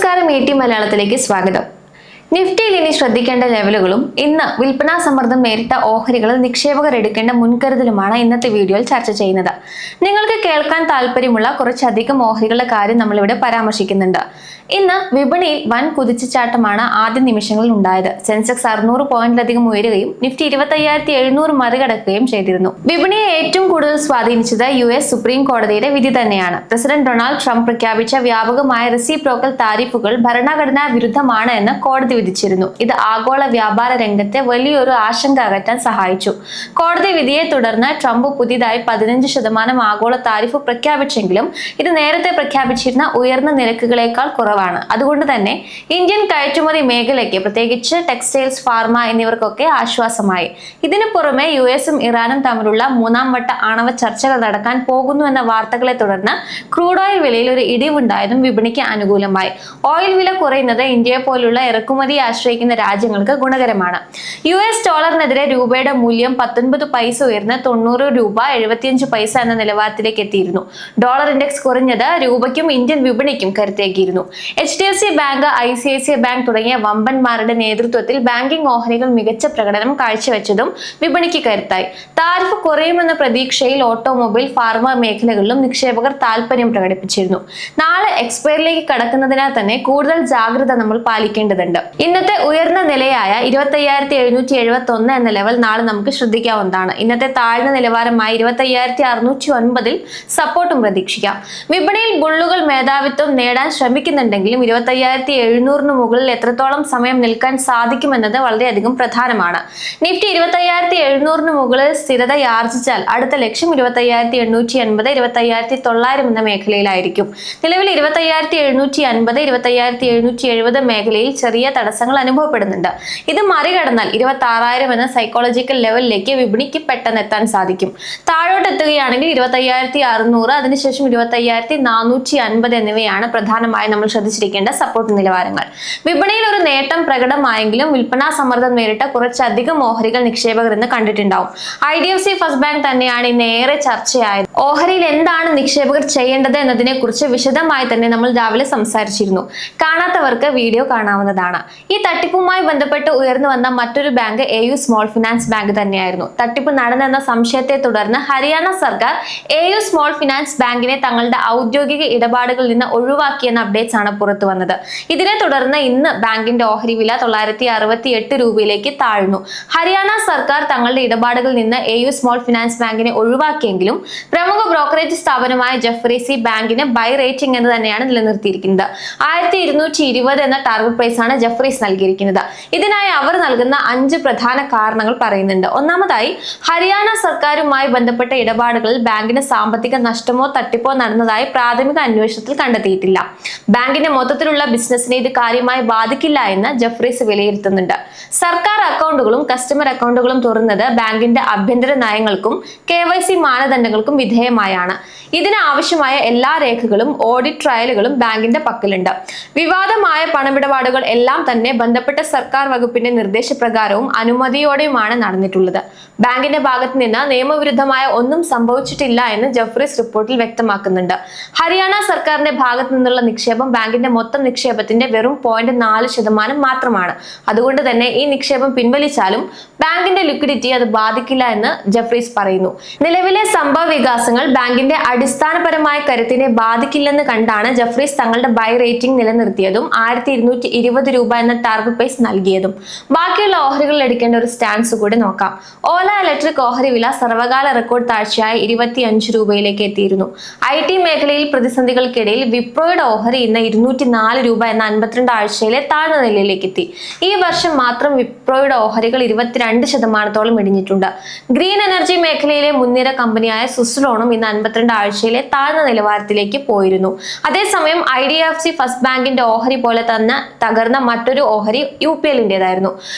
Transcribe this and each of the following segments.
നമസ്കാരം, മലയാളത്തിലേക്ക് സ്വാഗതം. നിഫ്റ്റിയിൽ ഇനി ശ്രദ്ധിക്കേണ്ട ലെവലുകളും ഇന്ന് വിൽപ്പനാ സമ്മർദ്ദം നേരിട്ട ഓഹരികളിൽ നിക്ഷേപകർ എടുക്കേണ്ട മുൻകരുതലുമാണ് ഇന്നത്തെ വീഡിയോയിൽ ചർച്ച ചെയ്യുന്നത്. നിങ്ങൾക്ക് കേൾക്കാൻ താല്പര്യമുള്ള കുറച്ചധികം ഓഹരികളുടെ കാര്യം നമ്മളിവിടെ പരാമർശിക്കുന്നുണ്ട്. ഇന്ന് വിപണിയിൽ വൻ കുതിച്ചുചാട്ടമാണ് ആദ്യ നിമിഷങ്ങളിൽ ഉണ്ടായത്. സെൻസെക്സ് 600 പോയിന്റിലധികം ഉയരുകയും നിഫ്റ്റി 25,700 മറികടക്കുകയും ചെയ്തിരുന്നു. വിപണിയെ ഏറ്റവും കൂടുതൽ സ്വാധീനിച്ചത് US സുപ്രീം കോടതിയുടെ വിധി തന്നെയാണ്. പ്രസിഡന്റ് ഡൊണാൾഡ് ട്രംപ് പ്രഖ്യാപിച്ച വ്യാപകമായ റെസിപ്രോക്കൽ താരിഫുകൾ ഭരണഘടനാ വിരുദ്ധമാണ് എന്ന് കോടതി വിധിച്ചിരുന്നു. ഇത് ആഗോള വ്യാപാര രംഗത്തെ വലിയൊരു ആശങ്ക അകറ്റാൻ സഹായിച്ചു. കോടതി വിധിയെ തുടർന്ന് ട്രംപ് പുതിയതായി 15% ആഗോള താരിഫ് പ്രഖ്യാപിച്ചെങ്കിലും ഇത് നേരത്തെ പ്രഖ്യാപിച്ചിരുന്ന ഉയർന്ന നിരക്കുകളേക്കാൾ കുറവാണ്. അതുകൊണ്ട് തന്നെ ഇന്ത്യൻ കയറ്റുമതി മേഖലയ്ക്ക്, പ്രത്യേകിച്ച് ടെക്സ്റ്റൈൽസ്, ഫാർമ എന്നിവർക്കൊക്കെ ആശ്വാസമായി. ഇതിനു പുറമെ US-ഉം ഇറാനും തമ്മിലുള്ള 3ാം വട്ട ആണവ ചർച്ചകൾ നടക്കാൻ പോകുന്നു എന്ന വാർത്തകളെ തുടർന്ന് ക്രൂഡ് ഓയിൽ വിലയിൽ ഒരു ഇടിവുണ്ടായതും വിപണിക്ക് അനുകൂലമായി. ഓയിൽ വില കുറയുന്നത് ഇന്ത്യയെ പോലുള്ള ഇറക്കുമതി ആശ്രയിക്കുന്ന രാജ്യങ്ങൾക്ക് ഗുണകരമാണ്. US ഡോളറിനെതിരെ രൂപയുടെ മൂല്യം 19 പൈസ ഉയർന്ന് 90 രൂപ 75 പൈസ എന്ന നിലവാരത്തിലേക്ക് എത്തിയിരുന്നു. ഡോളർ ഇൻഡെക്സ് കുറഞ്ഞത് രൂപയ്ക്കും ഇന്ത്യൻ വിപണിക്കും കരുത്തേക്കിയിരുന്നു. HDFC ബാങ്ക്, ICICI ബാങ്ക് തുടങ്ങിയ വമ്പന്മാരുടെ നേതൃത്വത്തിൽ ബാങ്കിംഗ് ഓഹരികൾ മികച്ച പ്രകടനം കാഴ്ചവെച്ചതും വിപണിക്ക് കരുത്തായി. താരിഫ് കുറയുമെന്ന പ്രതീക്ഷയിൽ ഓട്ടോമൊബൈൽ, ഫാർമ മേഖലകളിലും നിക്ഷേപകർ താൽപര്യം പ്രകടിപ്പിച്ചിരുന്നു. നാളെ എക്സ്പയറിലേക്ക് കടക്കുന്നതിനാൽ തന്നെ കൂടുതൽ ജാഗ്രത നമ്മൾ പാലിക്കേണ്ടതുണ്ട്. ഇന്നത്തെ ഉയർന്ന നിലയായ 25,771 എന്ന ലെവൽ നാളെ നമുക്ക് ശ്രദ്ധിക്കാവുന്നതാണ്. ഇന്നത്തെ താഴ്ന്ന നിലവാരമായ 25,609 സപ്പോർട്ടും പ്രതീക്ഷിക്കാം. വിപണിയിൽ ബുള്ളുകൾ മേധാവിത്വം നേടാൻ ശ്രമിക്കുന്നുണ്ടെങ്കിലും 25,700 മുകളിൽ എത്രത്തോളം സമയം നിൽക്കാൻ സാധിക്കുമെന്നത് വളരെയധികം പ്രധാനമാണ്. നിഫ്റ്റി 25,700 മുകളിൽ സ്ഥിരതയാർജിച്ചാൽ അടുത്ത ലക്ഷ്യം 25,880, 25,900 എന്ന മേഖലയിലായിരിക്കും. നിലവിൽ 25,750, 25,770 മേഖലയിൽ ചെറിയ തടസ്സങ്ങൾ അനുഭവപ്പെടുന്നുണ്ട്. ഇത് മറികടന്നാൽ 26,000 എന്ന സൈക്കോളജിക്കൽ ലെവലിലേക്ക് വിപണിക്ക് പെട്ടെന്ന് എത്താൻ സാധിക്കും. താഴോട്ട് എത്തുകയാണെങ്കിൽ 25,600, അതിനുശേഷം 25,450 എന്നിവയാണ് പ്രധാനമായും നമ്മൾ ശ്രദ്ധിച്ചിരിക്കേണ്ട സപ്പോർട്ട് നിലവാരങ്ങൾ. വിപണിയിൽ ഒരു നേട്ടം പ്രകടമായെങ്കിലും വിൽപ്പനാ സമ്മർദ്ദം നേരിട്ട കുറച്ചധികം ഓഹരികൾ നിക്ഷേപകർ ഇന്ന് കണ്ടിട്ടുണ്ടാവും. IDFC ഫസ്റ്റ് ബാങ്ക് തന്നെയാണ് ഇന്ന് ഏറെ ചർച്ചയായത്. ഓഹരിയിൽ എന്താണ് നിക്ഷേപകർ ചെയ്യേണ്ടത് എന്നതിനെ കുറിച്ച് വിശദമായി തന്നെ നമ്മൾ രാവിലെ സംസാരിച്ചിരുന്നു. കാണാത്തവർക്ക് വീഡിയോ കാണാവുന്നതാണ്. ഈ തട്ടിപ്പുമായി ബന്ധപ്പെട്ട് ഉയർന്നു വന്ന മറ്റൊരു bank AU small finance bank തന്നെയായിരുന്നു. തട്ടിപ്പ് നടന്നെന്ന സംശയത്തെ തുടർന്ന് ഹരിയാന സർക്കാർ AU സ്മോൾ ഫിനാൻസ് ബാങ്കിനെ തങ്ങളുടെ ഔദ്യോഗിക ഇടപാടുകളിൽ നിന്ന് ഒഴിവാക്കിയെന്ന അപ്ഡേറ്റ്സ് ആണ് പുറത്തു വന്നത്. ഇതിനെ തുടർന്ന് ഇന്ന് ബാങ്കിന്റെ ഓഹരി വില 968 രൂപയിലേക്ക് താഴ്ന്നു. ഹരിയാന സർക്കാർ തങ്ങളുടെ ഇടപാടുകളിൽ നിന്ന് AU സ്മോൾ ഫിനാൻസ് ബാങ്കിനെ ഒഴിവാക്കിയെങ്കിലും പ്രമുഖ ബ്രോക്കറേജ് സ്ഥാപനമായ ജെഫ്രീസ് ബാങ്കിന് ബൈ റേറ്റിംഗ് എന്ന് തന്നെയാണ് നിലനിർത്തിയിരിക്കുന്നത്. 1220 എന്ന ടാർഗറ്റ് പ്രൈസ് ആണ് ജെഫ്രീസ് നൽകിയിരിക്കുന്നത്. ഇതിനായി അവർ നൽകുന്ന 5 പ്രധാന കാരണങ്ങൾ പറയുന്നുണ്ട്. ഒന്നാമതായി, ഹരിയാന സർക്കാരുമായി ബന്ധപ്പെട്ട ഇടപാടുകളിൽ ബാങ്കിന് സാമ്പത്തിക നഷ്ടമോ തട്ടിപ്പോ നടന്നതായി പ്രാഥമിക അന്വേഷണത്തിൽ കണ്ടെത്തിയിട്ടില്ല. ബാങ്കിന്റെ മൊത്തത്തിലുള്ള ബിസിനസിനെ ഇത് കാര്യമായി ബാധിക്കില്ല എന്ന് ജെഫ്രീസ് വിലയിരുത്തുന്നുണ്ട്. സർക്കാർ അക്കൗണ്ടുകളും കസ്റ്റമർ അക്കൗണ്ടുകളും തുറന്നത് ബാങ്കിന്റെ ആഭ്യന്തര നയങ്ങൾക്കും KYC മാനദണ്ഡങ്ങൾക്കും വിധേയമായാണ്. ഇതിന് ആവശ്യമായ എല്ലാ രേഖകളും ഓഡിറ്റ് ട്രയലുകളും ബാങ്കിന്റെ പക്കലുണ്ട്. വിവാദമായ പണമിടപാടുകൾ എല്ലാം തന്നെ ബന്ധപ്പെട്ട സർക്കാർ വകുപ്പിന്റെ നിർദ്ദേശപ്രകാരവും അനുമതിയോടെയുമാണ് നടന്നിട്ടുള്ളത്. ബാങ്കിന്റെ ഭാഗത്ത് നിന്ന് നിയമവിരുദ്ധമായ ഒന്നും സംഭവിച്ചിട്ടില്ല എന്ന് ജെഫ്രീസ് റിപ്പോർട്ടിൽ വ്യക്തമാക്കുന്നുണ്ട്. ഹരിയാന സർക്കാരിന്റെ ഭാഗത്ത് നിന്നുള്ള നിക്ഷേപം ബാങ്കിന്റെ മൊത്തം നിക്ഷേപത്തിന്റെ വെറും 0.4% മാത്രമാണ്. അതുകൊണ്ട് തന്നെ ഈ നിക്ഷേപം പിൻവലിച്ചാലും ബാങ്കിന്റെ ലിക്വിഡിറ്റി അത് ബാധിക്കില്ല എന്ന് ജെഫ്രീസ് പറയുന്നു. നിലവിലെ സംഭവ വികാസങ്ങൾ ബാങ്കിന്റെ അടിസ്ഥാനപരമായ കരുത്തിനെ ബാധിക്കില്ലെന്ന് കണ്ടാണ് ജെഫ്രീസ് തങ്ങളുടെ ബൈ റേറ്റിംഗ് നിലനിർത്തിയതും 1220 രൂപ എന്ന ടാർഗറ്റ് പ്രൈസ് നൽകിയതും. ബാക്കിയുള്ള ഓഹരികളിൽ എടുക്കേണ്ട ഒരു സ്റ്റാൻസ് കൂടി നോക്കാം. ഓല ഇലക്ട്രിക് ഓഹരി വില സർവകാല റെക്കോർഡ് താഴ്ചയായ 25 രൂപയിലേക്ക് എത്തിയിരുന്നു. IT മേഖലയിൽ പ്രതിസന്ധികൾക്കിടയിൽ വിപ്രോയുടെ ഓഹരി ഇന്ന് 204 രൂപ എന്ന 52 ആഴ്ചയിലെ താഴ്ന്ന നിലയിലേക്ക് എത്തി. ഈ വർഷം മാത്രം വിപ്രോയുടെ ഓഹരികൾ 22% ഇടിഞ്ഞിട്ടുണ്ട്. ഗ്രീൻ എനർജി മേഖലയിലെ മുൻനിര കമ്പനിയായ സുസ്ലോണും ഇന്ന് 52 ആഴ്ചയിലെ താഴ്ന്ന നിലവാരത്തിലേക്ക് പോയിരുന്നു. അതേസമയം IDFC ഫസ്റ്റ് ബാങ്കിന്റെ ഓഹരി പോലെ തന്നെ തകർന്ന മറ്റൊരു ഓഹരി UPLന്റേതായിരുന്നു.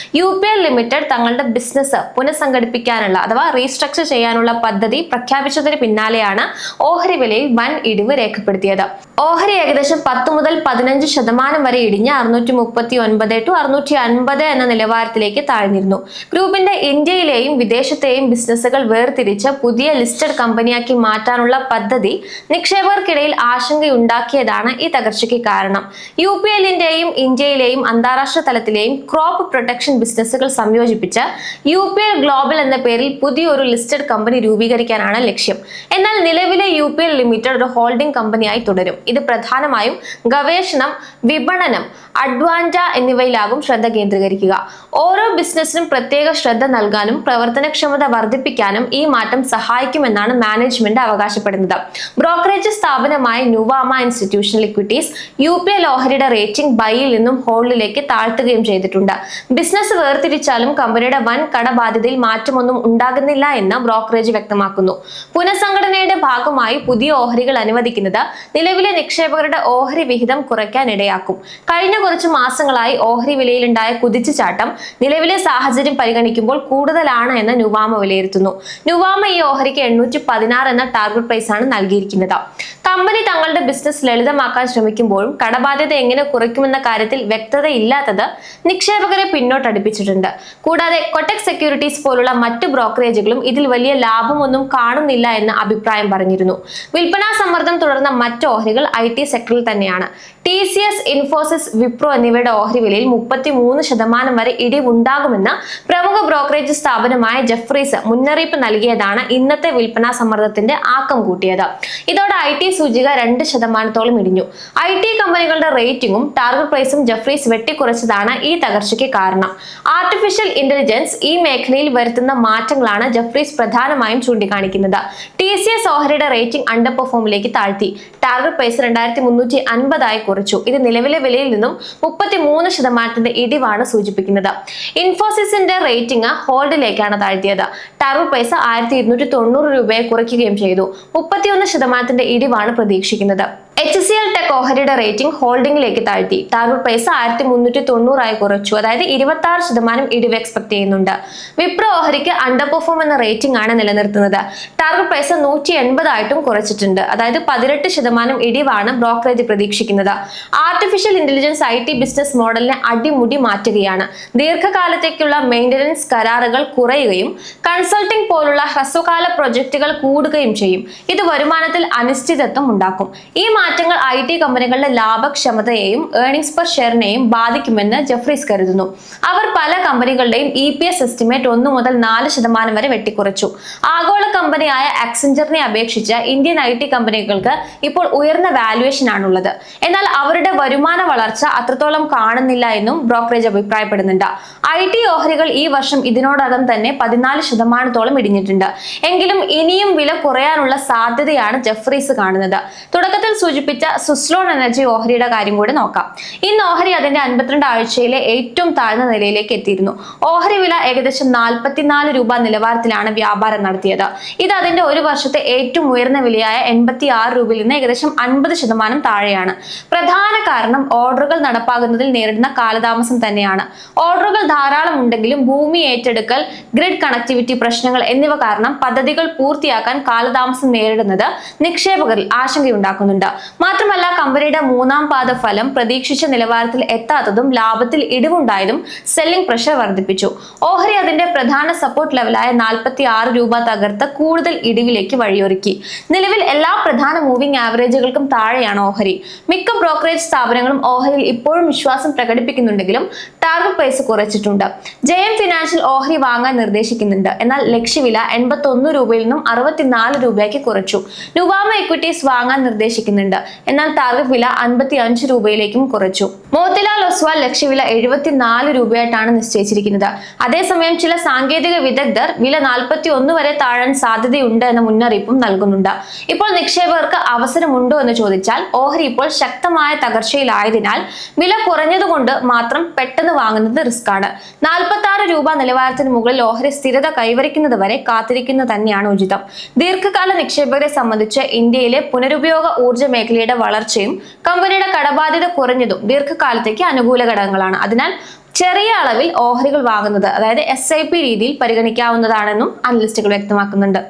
UPL ലിമിറ്റഡ് തങ്ങളുടെ ബിസിനസ് പുനഃസംഘടിപ്പിക്കാനുള്ള അഥവാ റീസ്ട്രക്ചർ ചെയ്യാനുള്ള പദ്ധതി പ്രഖ്യാപിച്ചതിന് പിന്നാലെയാണ് ഓഹരി വിലയിൽ വൻ ഇടിവ് രേഖപ്പെടുത്തിയത്. ഓഹരി ഏകദേശം 10 മുതൽ മുതൽ 15% വരെ ഇടിഞ്ഞ് 639 to 650 എന്ന നിലവാരത്തിലേക്ക് താഴ്ന്നിരുന്നു. ഗ്രൂപ്പിന്റെ ഇന്ത്യയിലെയും വിദേശത്തെയും ബിസിനസ്സുകൾ വേർതിരിച്ച് പുതിയ ലിസ്റ്റഡ് കമ്പനിയാക്കി മാറ്റാനുള്ള പദ്ധതി നിക്ഷേപകർക്കിടയിൽ ആശങ്കയുണ്ടാക്കിയതാണ് ഈ തകർച്ചയ്ക്ക് കാരണം. UPLന്റെയും ഇന്ത്യയിലെയും അന്താരാഷ്ട്ര തലത്തിലെയും ക്രോപ്പ് പ്രൊട്ടക്ഷൻ ബിസിനസ്സുകൾ സംയോജിപ്പിച്ച് UPL ഗ്ലോബൽ എന്ന പേരിൽ പുതിയൊരു ലിസ്റ്റഡ് കമ്പനി രൂപീകരിക്കാനാണ് ലക്ഷ്യം. എന്നാൽ നിലവിലെ UPL ലിമിറ്റഡ് ഒരു ഹോൾഡിംഗ് കമ്പനിയായി തുടരും. ഇത് പ്രധാനമായും ഗവേഷണം, വിപണനം, അഡ്വാൻറ്റ എന്നിവയിലാകും ശ്രദ്ധ കേന്ദ്രീകരിക്കുക. ഓരോ ബിസിനസ്സിനും പ്രത്യേക ശ്രദ്ധ നൽകാനും പ്രവർത്തനക്ഷമത വർദ്ധിപ്പിക്കാനും ഈ മാറ്റം സഹായിക്കുമെന്നാണ് മാനേജ്മെന്റ് അവകാശപ്പെടുന്നത്. ബ്രോക്കറേജ് സ്ഥാപനമായ നുവാമ ഇൻസ്റ്റിറ്റ്യൂഷണൽ ഇക്വിറ്റീസ് UPL ഓഹരിയുടെ റേറ്റിംഗ് ബൈയിൽ നിന്നും ഹോൾഡിലേക്ക് താഴ്ത്തുകയും ചെയ്തിട്ടുണ്ട്. ബിസിനസ് വേർതിരിച്ചാലും കമ്പനിയുടെ വൻ കടബാധ്യതയിൽ മാറ്റമൊന്നും ഉണ്ടാകുന്നില്ല എന്ന് ബ്രോക്കറേജ് വ്യക്തമാക്കുന്നു. പുനഃസംഘടനയുടെ ഭാഗമായി പുതിയ ഓഹരികൾ അനുവദിക്കുന്നത് നിലവിലെ നിക്ഷേപകരുടെ ഓഹരി വിഹിതം കുറയ്ക്കാൻ ഇടയാക്കും. കഴിഞ്ഞ കുറച്ച് മാസങ്ങളായി ഓഹരി വിലയിലുണ്ടായ കുതിച്ചുചാട്ടം നിലവിലെ സാഹചര്യം പരിഗണിക്കുമ്പോൾ കൂടുതലാണ് എന്ന് നുവാമ വിലയിരുത്തുന്നു. നുവാമ ഈ ഓഹരിക്ക് 816 എന്ന ടാർഗറ്റ് പ്രൈസ് ആണ് നൽകിയിരിക്കുന്നത്. കമ്പനി തങ്ങളുടെ ബിസിനസ് ലളിതമാക്കാൻ ശ്രമിക്കുമ്പോഴും കടബാധ്യത എങ്ങനെ കുറയ്ക്കുമെന്ന കാര്യത്തിൽ വ്യക്തതയില്ലാത്തത് നിക്ഷേപകരെ പിന്നോട്ടടിപ്പിച്ചിട്ടുണ്ട്. കൂടാതെ കൊട്ടക് സെക്യൂരിറ്റീസ് പോലുള്ള മറ്റു ബ്രോക്കറേജുകളും ഇതിൽ വലിയ ലാഭമൊന്നും കാണുന്നില്ല എന്ന അഭിപ്രായം പറഞ്ഞിരുന്നു. വിൽപ്പനാ സമ്മർദ്ദം തുടർന്ന മറ്റ് ഓഹരികൾ IT സെക്ടറിൽ തന്നെയാണ്. TCS, ഇൻഫോസിസ്, വിപ്രോ എന്നിവയുടെ ഓഹരി വിലയിൽ 33% വരെ ഇടിവുണ്ടാകുമെന്ന് പ്രമുഖ ബ്രോക്കറേജ് സ്ഥാപനമായ ജെഫ്രീസ് മുന്നറിയിപ്പ് നൽകിയതാണ് ഇന്നത്തെ വിൽപ്പനാ സമ്മർദ്ദത്തിന്റെ ആക്കം കൂട്ടിയത്. ഇതോടെ IT സൂചിക 2% ഇടിഞ്ഞു. IT കമ്പനികളുടെ റേറ്റിംഗും ടാർഗറ്റ് പ്രൈസും ജെഫ്രീസ് വെട്ടിക്കുറച്ചതാണ് ഈ തകർച്ചയ്ക്ക് കാരണം. ആർട്ടിഫിഷ്യൽ ഇന്റലിജൻസ് ഈ മേഖലയിൽ വരുത്തുന്ന മാറ്റങ്ങളാണ് ജെഫ്രീസ് പ്രധാനമായും ചൂണ്ടിക്കാണിക്കുന്നത്. TCS ഓഹരിയുടെ റേറ്റിംഗ് അണ്ടർ പെർഫോമിലേക്ക് താഴ്ത്തി. ടാർഗറ്റ് പ്രൈസ് 2350 ആയി കുറച്ചു. ഇത് നിലവിലെ വിലയിൽ നിന്നും 33% ഇടിവാണ് സൂചിപ്പിക്കുന്നത്. ഇൻഫോസിസിന്റെ റേറ്റിംഗ് ഹോൾഡിലേക്കാണ് താഴ്ത്തിയത്. ടാർഗറ്റ് പ്രൈസ് 1290 രൂപയെ കുറയ്ക്കുകയും ചെയ്തു. 31% ഇടിവാണ് പ്രതീക്ഷിക്കുന്നത്. HCL ടെക് ഓഹരിയുടെ റേറ്റിംഗ് ഹോൾഡിംഗിലേക്ക് താഴ്ത്തി. ടാർഗറ്റ് പ്രൈസ് 1390 ആയി കുറച്ചു. അതായത് 26% ഇടിവ് എക്സ്പെക്ട് ചെയ്യുന്നുണ്ട്. വിപ്രോ ഓഹരിക്ക് അണ്ടർ പെർഫോം എന്ന റേറ്റിംഗ് ആണ് നിലനിർത്തുന്നത്. ടാർഗറ്റ് പ്രൈസ് 180 ആയിട്ടും കുറച്ചിട്ടുണ്ട്. അതായത് 18% ഇടിവാണ് ബ്രോക്കറേജ് പ്രതീക്ഷിക്കുന്നത്. ആർട്ടിഫിഷ്യൽ ഇന്റലിജൻസ് IT ബിസിനസ് മോഡലിനെ അടിമുടി മാറ്റുകയാണ്. ദീർഘകാലത്തേക്കുള്ള മെയിന്റനൻസ് കരാറുകൾ കുറയുകയും കൺസൾട്ടിംഗ് പോലുള്ള ഹ്രസ്വകാല പ്രൊജക്ടുകൾ കൂടുകയും ചെയ്യും. ഇത് വരുമാനത്തിൽ അനിശ്ചിതത്വം ഉണ്ടാക്കും. ഈ മാറ്റങ്ങൾ IT കമ്പനികളുടെ ലാഭക്ഷമതയെയും ഏർണിംഗ്സ് പെർ ഷെയറിനെയും ബാധിക്കുമെന്ന് ജെഫ്രീസ് കരുതുന്നു. അവർ പല കമ്പനികളുടെയും EPS എസ്റ്റിമേറ്റ് 1 മുതൽ 4% വരെ വെട്ടിക്കുറച്ചു. ആഗോള കമ്പനിയായ അക്സെഞ്ചറിനെ അപേക്ഷിച്ച് ഇന്ത്യൻ IT കമ്പനികൾക്ക് ഇപ്പോൾ ഉയർന്ന വാല്യുവേഷൻ ആണുള്ളത്. എന്നാൽ അവരുടെ വരുമാന വളർച്ച അത്രത്തോളം കാണുന്നില്ല എന്നും ബ്രോക്കറേജ് അഭിപ്രായപ്പെടുന്നുണ്ട്. IT ഓഹരികൾ ഈ വർഷം ഇതിനോടകം തന്നെ 14% ഇടിഞ്ഞിട്ടുണ്ട്. എങ്കിലും ഇനിയും വില കുറയാനുള്ള സാധ്യതയാണ് ജെഫ്രീസ് കാണുന്നത്. തുടക്കത്തിൽ സൂചിപ്പിച്ച സുസ്ലോൺ എനർജി ഓഹരിയുടെ കാര്യം കൂടി നോക്കാം. ഇന്ന് ഓഹരി അതിന്റെ 52 ആഴ്ചയിലെ ഏറ്റവും താഴ്ന്ന നിലയിലേക്ക് എത്തിയിരുന്നു. ഓഹരി വില ഏകദേശം 44 രൂപ നിലവാരത്തിലാണ് വ്യാപാരം നടത്തിയത്. ഇത് അതിന്റെ ഒരു വർഷത്തെ ഏറ്റവും ഉയർന്ന വിലയായ 86 രൂപയിൽ നിന്ന് ഏകദേശം 50% താഴെയാണ്. പ്രധാന കാരണം ഓർഡറുകൾ നടപ്പാകുന്നതിൽ നേരിടുന്ന കാലതാമസം തന്നെയാണ്. ഓർഡറുകൾ ധാരാളം ഉണ്ടെങ്കിലും ഭൂമി ഏറ്റെടുക്കൽ, ഗ്രിഡ് കണക്ടിവിറ്റി പ്രശ്നങ്ങൾ എന്നിവ കാരണം പദ്ധതികൾ പൂർത്തിയാക്കാൻ കാലതാമസം നേരിടുന്നത് നിക്ഷേപകരിൽ ആശങ്കയുണ്ടാക്കുന്നുണ്ട്. മാത്രമല്ല കമ്പനിയുടെ മൂന്നാം പാദ ഫലം പ്രതീക്ഷിച്ച നിലവാരത്തിൽ എത്താത്തതും ലാഭത്തിൽ ഇടിവുണ്ടായതും സെല്ലിംഗ് പ്രഷർ വർദ്ധിപ്പിച്ചു. ഓഹരി അതിന്റെ പ്രധാന സപ്പോർട്ട് ലെവലായ 46 രൂപ തകർത്ത് കൂടുതൽ ഇടിവിലേക്ക് വഴിയൊരുക്കി. നിലവിൽ എല്ലാ പ്രധാന മൂവിംഗ് ആവറേജുകൾക്കും താഴെയാണ് ഓഹരി. മിക്ക ബ്രോക്കറേജ് സ്ഥാപനങ്ങളും ഓഹരിയിൽ ഇപ്പോഴും വിശ്വാസം പ്രകടിപ്പിക്കുന്നുണ്ടെങ്കിലും ടാർഗറ്റ് പ്രൈസ് കുറച്ചിട്ടുണ്ട്. ജയം ഫിനാൻഷ്യൽ ഓഹരി വാങ്ങാൻ നിർദ്ദേശിക്കുന്നുണ്ട്. എന്നാൽ ലക്ഷ്യവില 81 രൂപയിൽ നിന്നും 64 രൂപയ്ക്ക് കുറച്ചു. നുവാമ ഇക്വിറ്റീസ് വാങ്ങാൻ നിർദ്ദേശിക്കുന്നുണ്ട്. എന്നാൽ ടാർഗറ്റ് വില 55 രൂപയിലേക്കും കുറച്ചു. മോത്തിലാൽ ഒസ്വാൾ ലക്ഷ്യവില 74 രൂപയായിട്ടാണ് നിശ്ചയിച്ചിരിക്കുന്നത്. അതേസമയം ചില സാങ്കേതിക വിദഗ്ധർ വില 41 വരെ താഴാൻ സാധ്യതയുണ്ട് എന്ന മുന്നറിയിപ്പും നൽകുന്നുണ്ട്. ഇപ്പോൾ നിക്ഷേപകർക്ക് അവസരമുണ്ടോ എന്ന് ചോദിച്ചാൽ ഓഹരി ഇപ്പോൾ ശക്തമായ തകർച്ചയിലായതിനാൽ വില കുറഞ്ഞതുകൊണ്ട് മാത്രം പെട്ടെന്ന് വാങ്ങുന്നത് റിസ്ക് ആണ്. 46 രൂപ നിലവാരത്തിന് മുകളിൽ ഓഹരി സ്ഥിരത കൈവരിക്കുന്നത് വരെ കാത്തിരിക്കുന്നത് തന്നെയാണ് ഉചിതം. ദീർഘകാല നിക്ഷേപകരെ സംബന്ധിച്ച് ഇന്ത്യയിലെ പുനരുപയോഗ ഊർജ്ജ മേഖലയുടെ വളർച്ചയും കമ്പനിയുടെ കടബാധ്യത കുറഞ്ഞതും ദീർഘകാലത്തേക്ക് അനുകൂല ഘടകങ്ങളാണ്. അതിനാൽ ചെറിയ അളവിൽ ഓഹരികൾ വാങ്ങുന്നത്, അതായത് SIP രീതിയിൽ പരിഗണിക്കാവുന്നതാണെന്നും അനലിസ്റ്റുകൾ വ്യക്തമാക്കുന്നുണ്ട്.